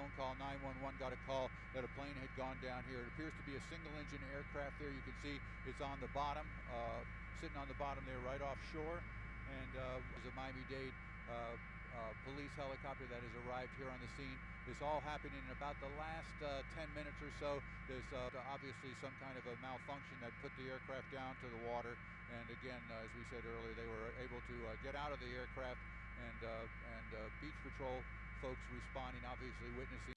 phone call, 911, got a call that a plane had gone down here. It appears to be a single-engine aircraft there. You can see it's on the bottom, sitting on the bottom there right offshore. And there's a Miami-Dade police helicopter that has arrived here on the scene. This all happening in about the last 10 minutes or so. There's obviously some kind of a malfunction that put the aircraft down to the water. And again, as we said earlier, they were able to get out of the aircraft, and Beach Patrol folks responding, obviously witnessing